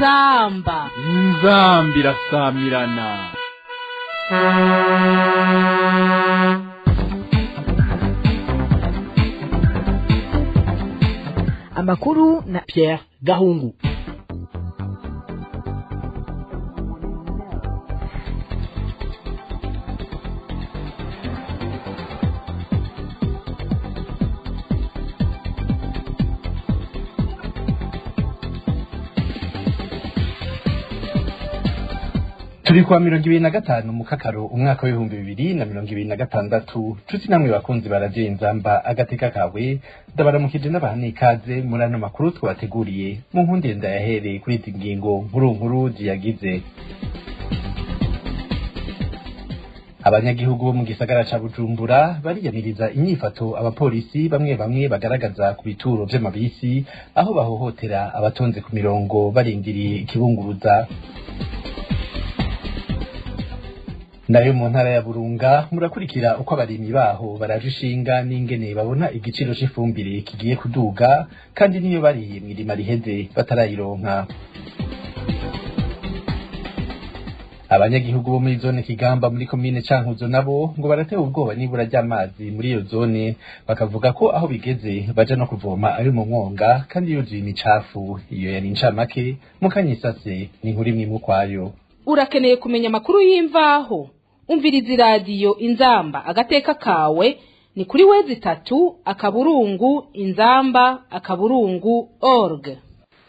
inzamba irasamirana. Amakuru na Pierre Gahungu. Turi kwa 2025 Mukakaro umwaka wa 2026 tuti namwe bakunzi baraje inzamba agateka kawe ndabaramukije n'abahani ikaze muri ano makuru twabateguriye mu nkundi ndayahereye kuri izi ngingo nkuru ziyagize. Abanyagihugu bo mu gisagara ca Bujumbura bariyamiriza inyifato abapolisi bamwe bagaragaza ku bituro vy'amabisi aho bahohotera abatonze ku mirongo barindiriye ikibunguruza. Nayo mu ntara ya Burunga murakurikira uko abarimyi baho baraje ishinga n'ingene babona igiciro c'ifumbire kigiye kuduga kandi niyo bariye mwirima riheze batarayironka. Abanyagihugu bo muri zone Kigamba muri komine Cankuzo nabo ngo baratewe ubwoba n'ibura ry'amazi muri iyo zone bakavuga ko aho bigeze baja no kuvoma ari mu mwonga kandi yuzuye imicafu. Iyo yari incamake mukanyisase ni inkuru imwe kwayo. Urakeneye kumenya amakuru y'imvaho umviriza radio inzamba agateka kawe ni kuri wezi 3 akaburungu inzamba.org.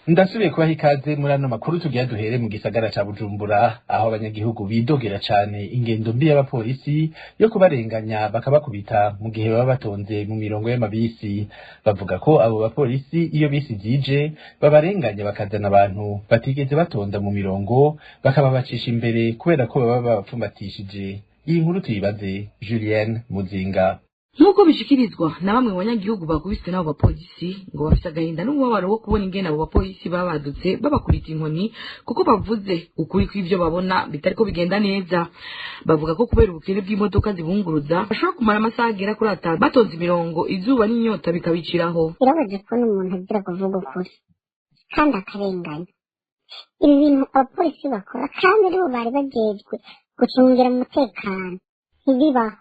Ndasubiye kubaha ikaze muri ano makuru tugiye duhere mu gisagara ca Bujumbura aho abanyagihugu bidogera cane ingendo mbi y'abapolisi yo kubarenganya bakabakubita mu gihe baba batonze mu mirongo y'amabisi. Bavuga ko abo bapolisi iyo bisi zije babarenganya bakazana abantu batigeze batonda mu mirongo bakababacisha imbere kubera ko baba babapfumbatishije. Iyi nkuru tuyibaze Julienne Muzinga. Nkuko bishikirizwa na bamwe banyagihugu bakubise nabo bapolisi ngo bafite agahinda n'umubabaro wo kubona ingene abo bapolisi babadutse babakubita inkoni kuko bavuze ukuri kw'ivyo babona bitariko bigenda neza. Bavuga ko kubera ubukene bw'imodoka zibunguruza bashobora kumara amasaha agera kuri 5 batonze imirongo izuba n'inyota bikabiciraho. Birabaje kubona umuntu agira kuvuga ukuri kandi akarenganya. Ibi bintu abapolisi bakora kandi aribo bari bajejwe gucungira umutekano ntibibaho.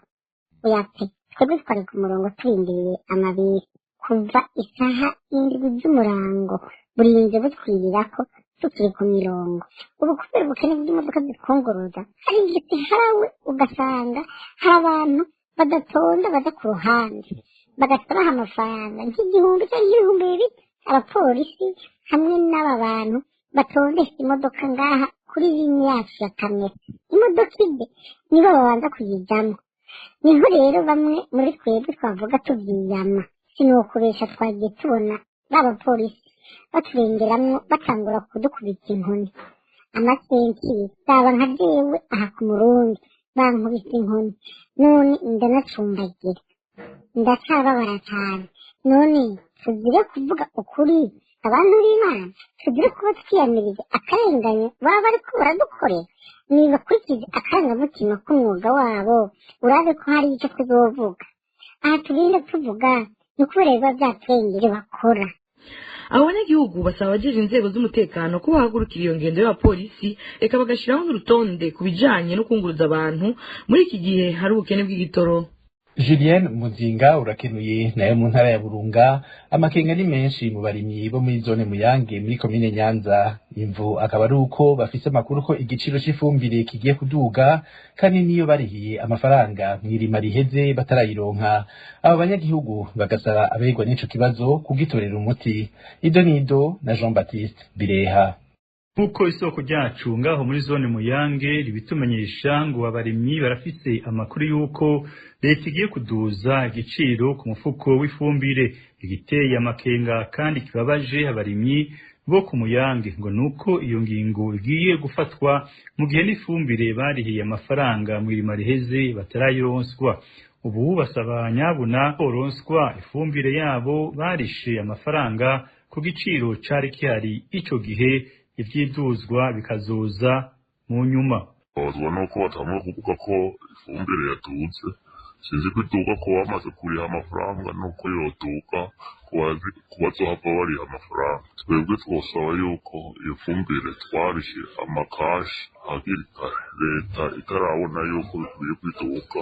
Oyape twebwe twari ku murongo turindiriye amabisi kuva isaha 7 z'umurango burinze butwirirako tukiri ku mirongo. Ubu kubera ubukene bw'imodoka zikongoruza hari igiti harawe ugasanga hari abantu badatonda baza ku ruhande bagasabaha amafaranga nk'igihumbi cyangwa ibihumbi bibiri abapolisi hamwe n'aba bantu batondesha imodoka ngaha kuri rimwe yacu ya kamera. Imodoka ide nibo babanza kuyijamo. Niho rero bamwe muri twebwe twavuga tubyiyama sinokubesha twagiye tubona b'abapolisi baturengeramwo batangura kudukubita inkoni. Amasenki saba nka jewe aha ku murundi bankubita inkoni none ndanacumbagira ndacababara cyane. None tugire kuvuga ukuri abantu b'Imana tugire kuba twiyamirije akarengane baba bariko baradukorera nibakurikize akarangamutima k'umwuga wabo urabe ko hari icyo tuzovuga. Aha turinde tuvuga ni kubera biba byaturengere bakora. Abanyagihugu basaba abajeje inzego z'umutekano ko bahagurukira iyo ngendo y'abapolisi eka bagashiraho n'urutonde ku bijanye no kunguruza abantu muri iki gihe hari ubukene bw'igitoro. Julienne Muzinga urakenuye. Nayo mu ntara ya Burunga amakenga ni menshi mu barimyi bo muri zone Muyange muri komine Nyanza. Imvu akaba ari uko bafise amakuru ko igiciro c'ifumbire kigiye kuduga kandi niyo barihiye amafaranga mwirima riheze batarayironka. Abo banyagihugu bagasaba abegwa n'ico kibazo kugitorera umuti. Idonido na Jean Baptiste Bireha. Nkuko isoko ryacu ngaho muri zone Muyange ribitumenyesha ngo abarimyi barafise amakuru yuko leta igiye kuduza igiciro ku mufuko w'ifumbire. Igiteye amakenga kandi kibabaje abarimyi bo ku Muyange ngo nuko iyo ngingo igiye gufatwa mu gihe n'ifumbire barihiye amafaranga mwirima riheze batarayironswa. Ubu basaba nyabuna koronswa ifumbire yabo barishe amafaranga ku giciro cari kihari ico gihe ivyiduzwa bikazoza mu nyuma. Bazwa nuko batamwe kuvuga ko ifumbire yatutse sinzi ko iduka ko bamaze kuriha amafaranga nuko yoduka ku bazohava bariha amafaranga. Twebwe twosaba yuko iyo fumbire twarishe amakashi hakiri kare, leta itarabona yuko bikwiye kwiduka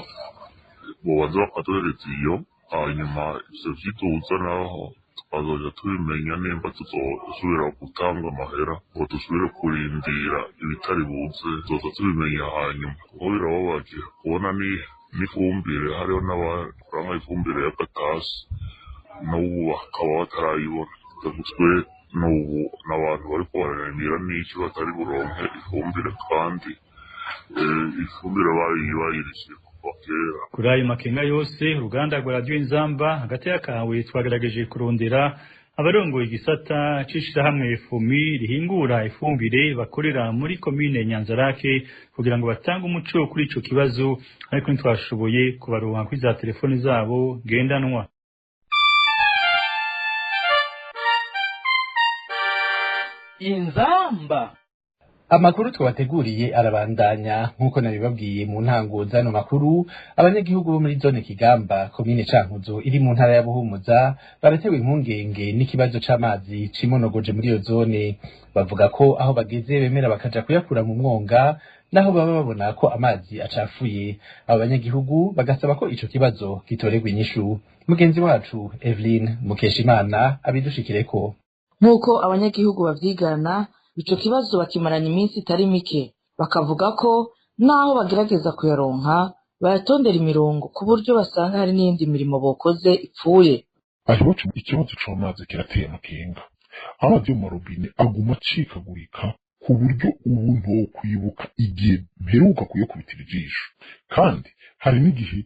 bobanza bakaduhereza iyo, hanyuma ivyo vyiduza naho tukazoja tubimenya nimba tuzosubira gutanga amahera ngo dusubire kurindira ibitari buze, tuzoza tubimenya hanyuma. Kuko birababaje kubona n'ifumbire hariho n'abakuranga ifumbire y'agatasi n'ubu bakaba batarayibona. Twe n'ubu n'abantu bariko bararimira n'iki batari buronke ifumbire, kandi ifumbire bayirishe kuva kera. Kuri ayo makenga yose uruganda rwa Radio Inzamba hagati y'akawe twagerageje kurondera abarongoye igisata c'ishirahamwe FOMI rihingura ifumbire bakorera muri komine Nyanzarake kugira ngo batange umuco kuri ico kibazo, ariko ntitwashoboye kubaronka kuri za telefoni zabo ngendanwa. Inzamba. Amakuru twabateguriye arabandanya nk'uko nabibabwiye mu ntango zano makuru. Abanyagihugu bo muri zone Kigamba komine Cankuzo iri mu ntara ya Buhumuza baratewe impungenge n'ikibazo c'amazi cimonogoje muri iyo zone. Bavuga ko aho bageze bemera bakaja kuyakura mu mwonga, naho baba babona ko amazi acafuye. Abo banyagihugu bagasaba ko ico kibazo gitorerwa inyishu. Mugenzi wacu Evelyn Mukeshimana abidushikireko. Nk'uko abanyagihugu bavyigana, ico kibazo bakimaranye iminsi itari mike, bakavuga ko naho bagerageza kuyaronka bayatondera imirongo ku buryo basanga hari n'iyindi mirimo bokoze ipfuye. Aho ikibazo c'amazi kirateye amakenga. Amazi yo mu robine aguma acikagurika ku buryo ubu ntokwibuka igihe mperuka kuyakubitira ijisho, kandi hari n'igihe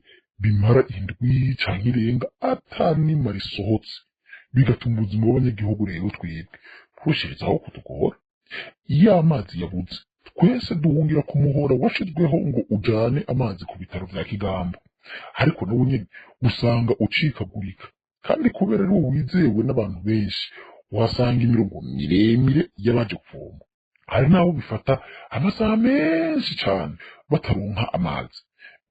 bimara indwi canke irenga atanima risohotse, bigatuma ubuzima bw'abanyagihugu rero twebwe burushirizaho kutugora. Iyo amazi yabuze, twese duhungira ku muhora washizweho ngo ujane amazi ku bitaro vya Kigamba, ariko nawo nyene usanga ucikagurika, kandi kubera ari wizewe n'abantu benshi wasanga imirongo miremire y'abaje kuvoma. Hari naho bifata amasaha menshi cane bataronka amazi,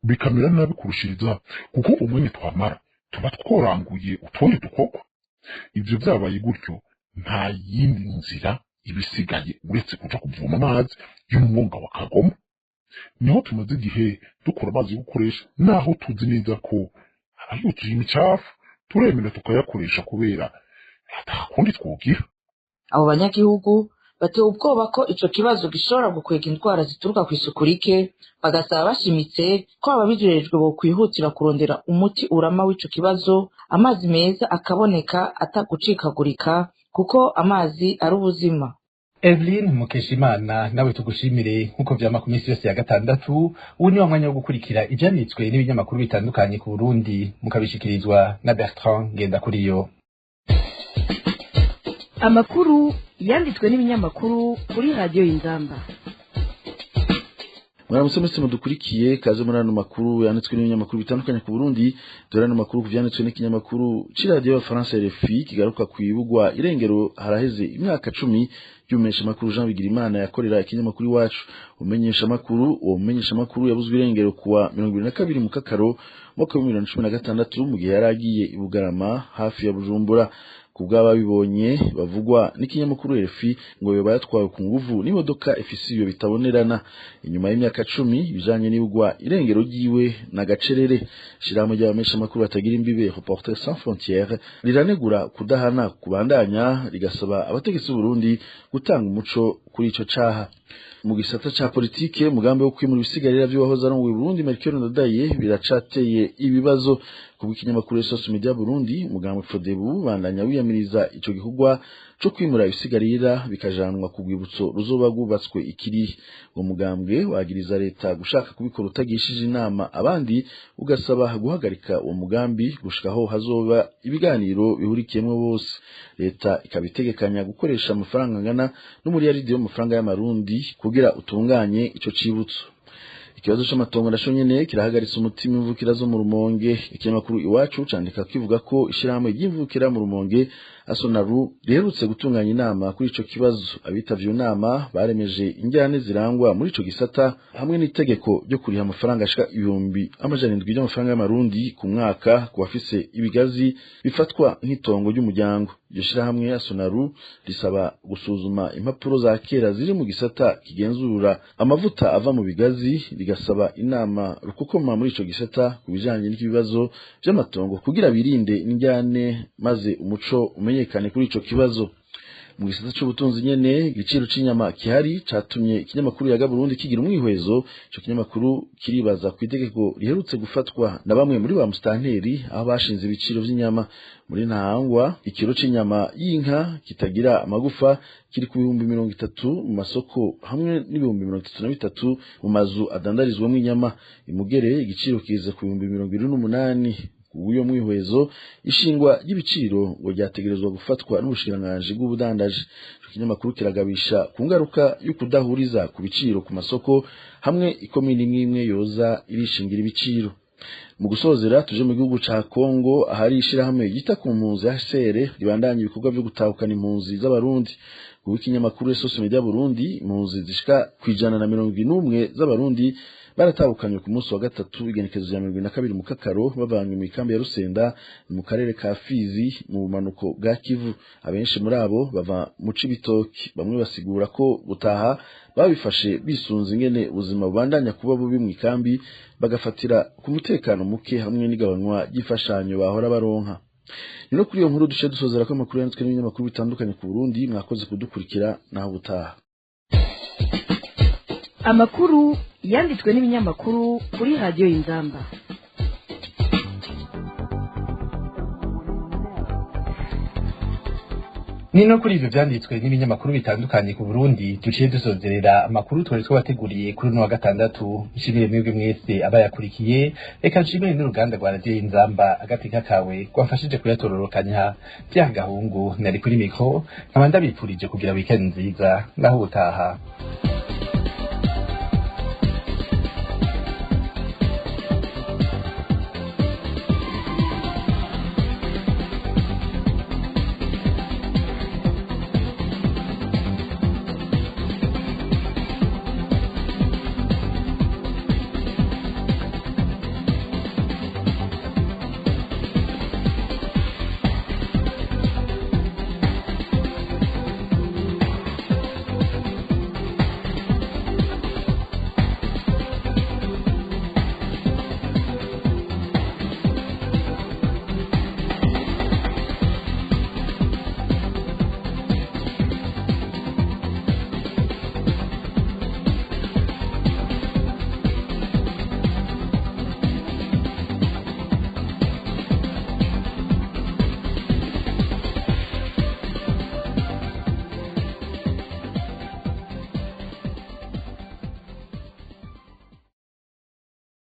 bikamera nabi kurushiriza kuko umwanya twamara tuba tworanguye utundi dukoko. Ivyo vyabaye gutyo, nta yindi nzira ibisigaye uretse kuja kuvoma amazi y'umwonga wa Kagoma. Niho tumaze igihe dukora amazi yo gukoresha, naho tuzi neza ko abayuzuye imicafu turemera tukayakoresha kubera atakundi twogira. Abo banyagihugu batewe ubwoba ko ico kibazo gishobora gukwega indwara zituruka kw'isuku rike, bagasaba bashimitse ko ababijejwe bokwihutira kurondera umuti urama w'ico kibazo, amazi meza akaboneka atagucikagurika, kuko amazi ari ubuzima. Evelyn Mukeshimana, nawe tugushimire. Nkuko vyama ku minsi yose ya gatandatu, ubu ni wa mwanya wo gukurikira ivyanditswe n'ibinyamakuru bitandukanye ku Burundi, mukabishikirizwa na Bertrand Ngendakuriyo. Amakuru yanditswe n'ibinyamakuru kuri Radio Inzamba. Mwaramutse mudukurikiye, kaze muri ano makuru yanditswe n'ibinyamakuru bitandukanye ku Burundi. Dore ano makuru kuvyanditswe n'ikinyamakuru c'iradio ya France RFI kigaruka kwibugwa irengero haraheze imyaka 10 y'umenyesha makuru Jean Bigirimana yakorera ikinyamakuru iwacu. Umenyesha makuru yabuzwe irengero kuwa 22 Mukakaro mwaka wa 2016 mu gihe yaragiye i Bugarama hafi ya Bujumbura. Kubw'ababibonye bavugwa n'ikinyamakuru RFI ngo yoba yatwawe ku nguvu n'imodoka ifise iyo bitabonerana. Inyuma y'imyaka 10 bijanye n'ibugwa irengero ryiwe na gacerere, shiramo ry'abamesha makuru batagira imbibe Reporters sans frontières riranegura kudahana kubandanya, rigasaba abategetsi b'u Burundi gutanga umuco kuri ico caha. Mu gisata ca politike, mugambe wo kwimura ibisigarira by'abahoza no mu Burundi Melchior Ndadaye biracateye ibibazo. Kubw'ikinyamakuru Social Media Burundi, mugambe Fodebu bandanya wiyamiriza ico gikorwa cyo kwimura ibisigarira bikajanwa ku rwibutso ruzoba gubatswe ikiri. Uwo mugambwe wagiriza leta gushaka kubikora utagishije inama abandi, ugasaba guhagarika uwo mugambi gushikaho hazoba ibiganiro bihurikiyemwe bose. Leta ikabitegekanya gukoresha amafaranga ngana n'umuriyaridi w'amafaranga y'amarundi kugira utunganye ico cibutso. ikibazo c'amatongo nasho nyene kirahagaritse umutima imvukira zo mu Rumonge. Ikinyamakuru Iwacu candika kivuga ko ishirahamwe ry'imvukira mu Rumonge Asonaru riherutse gutunganya inama kuri ico kibazo. Abitavye inama baremeje injyane zirangwa muri ico gisata hamwe n'itegeko ryo kuriha amafaranga ashika 700 y'amafaranga y'amarundi ku mwaka ku bafise ibigazi bifatwa nk'itongo ry'umuryango. Iryo shirahamwe Asonaru risaba gusuzuma impapuro za kera ziri mu gisata kigenzura amavuta ava mu bigazi, rigasaba inama rukokoma muri ico gisata kubijanye n'ikibazo by'amatongo kugira birinde injyane maze umuco umenyekane kuri ico kibazo. Mu gisata c'ubutunzi nyene igiciro c'inyama kihari catumye ikinyamakuru ya Burundi kigira umwihwezo. Ico kinyamakuru kiribaza ku itegeko riherutse gufatwa na bamwe muri ba mustanteri aho bashinze ibiciro vy'inyama. Muri Ntahangwa ikiro c'inyama y'inka kitagira amagufa kiri ku 30 mu masoko hamwe n'ibihumbi 33 mu mazu adandarizwamo inyama. Imugere igiciro kiza ku 28. Uyo mwihwezo ishingwa y'ibiciro ngo ryategerezwa gufatwa n'ubushikiranganje bw'ubudandaje. Ikinyamakuru kiragabisha ku ngaruka yo kudahuriza ku biciro ku masoko hamwe ikomini imwe yoza irishingira ibiciro. Mu gusozera tuje mu gihugu ca Kongo ahari ishirahamwe yita ku mpunzi HCR ribandanya ibikorwa byo gutahukana impunzi z'abarundi. Ku ikinyamakuru Social Media Burundi impunzi zishika kwijana na 71 z'abarundi baratahukanywe ku munsi wa gatatu igenekezo ya 22 Mukakaro bavanywe mu ikambi ya Rusenda mu karere ka Fizi mu bumanuko bwa Kivu. Abenshi muri abo bava mu Cibitoki. Bamwe basigura ko gutaha babifashe bisunze ingene ubuzima bubandanya kuba bubi mu ikambi bagafatira ku mutekano muke hamwe n'igabanywa ry'ifashanyo bahora baronka. Nino kuri iyo nkuru duce dusozera ko amakuru yanditswe n'ibinyamakuru bitandukanye ku Burundi. Mwakoze kudukurikira naho butaha. Amakuru yanditswe n'ibinyamakuru kuri radio Inzamba. Nino kuri ivyo vyanditswe n'ibinyamakuru bitandukanye ku Burundi duciye dusozerera amakuru twari twabateguriye kuri no wa gatandatu. Nshimire mwebwe mwese abayakurikiye, reka nshimire n'uruganda rwa radio Inzamba agateka kawe gwafashije kuyatororokanya. Bya gahungu nari kuri mikro nkaba ndabipfurije kugira weekend nziza naho utaha.